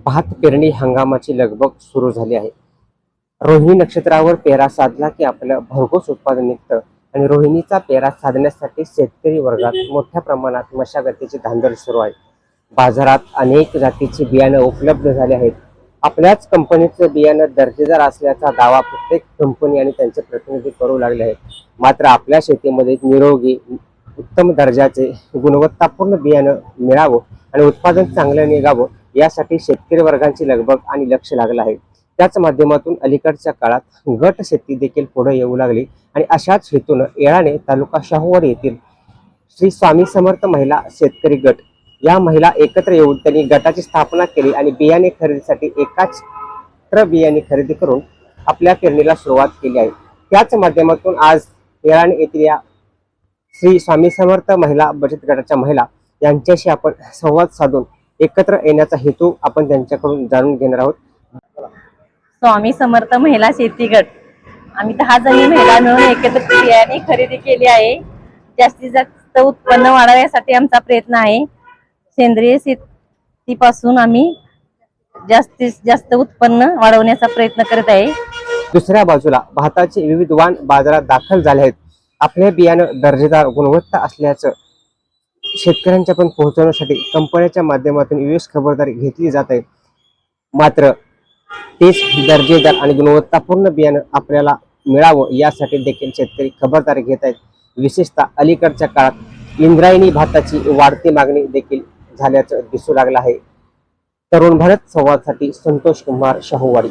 भात पेरणी हंगामाची लगबग सुरू झाली आहे. रोहिणी नक्षत्रावर पेरा साधला की आपलं भरघोस उत्पादन निघतं आणि रोहिणीचा पेरा साधण्यासाठी शेतकरी वर्गात मोठ्या प्रमाणात मशागतीची धांदल सुरू आहे. बाजारात अनेक जातीचे बियाणं उपलब्ध झाले आहेत. आपल्याच कंपनीचं बियाणं दर्जेदार असल्याचा दावा प्रत्येक कंपनी आणि त्यांचे प्रतिनिधी करू लागले आहेत. मात्र आपल्या शेतीमध्ये निरोगी उत्तम दर्जाचे गुणवत्तापूर्ण बियाणं मिळावं आणि उत्पादन चांगलं निघावं यासाठी शेतकरी वर्गांची लगबग आणि लक्ष लागलं आहे. त्याच माध्यमातून अलीकडच्या काळात गट शेती देखील पुढे येऊ लागली आणि अशाच हेतून येळाणे तालुका शाहूवाडी येथील श्री स्वामी समर्थ महिला शेतकरी गट या महिला एकत्र येऊन त्यांनी गटाची स्थापना केली आणि बियाणे खरेदीसाठी एकाच बियाणे खरेदी करून आपल्या पेरणीला सुरुवात केली आहे. त्याच माध्यमातून आज येळाणे येथील या श्री स्वामी समर्थ महिला बचत गटाच्या महिला यांच्याशी आपण संवाद साधून एकत्र येण्याचा हेतू आपण त्यांच्याकडून जाणून घेणार आहोत. स्वामी समर्थ महिला शेती गट आम्ही 10 जणी महिला मिळून एकत्र बियाणे खरेदी केली आहे. जास्तीत जास्त उत्पन्न वाढवण्यासाठी आमचा प्रयत्न आहे. सेंद्रिय शेतीपासून आम्ही जास्तीत जास्त उत्पन्न वाढवण्याचा प्रयत्न करत आहे. दुसऱ्या बाजूला भाताचे विविध वाण बाजारात दाखल झाले आहेत. आपले बियाणं दर्जेदार गुणवत्ता असल्याचं शेतकऱ्यांच्या पण पोहोचवण्यासाठी कंपन्यांच्या माध्यमातून विशेष खबरदारी घेतली जात आहे. मात्र तेच दर्जेदार आणि गुणवत्तापूर्ण बियाणं आपल्याला मिळावं यासाठी देखील शेतकरी खबरदारी घेत आहेत. विशेषतः अलीकडच्या काळात इंद्रायणी भाताची वाढती मागणी देखील झाल्याचं दिसू लागलं आहे. तरुण भारत संवादसाठी संतोष कुमार, शाहूवाडी.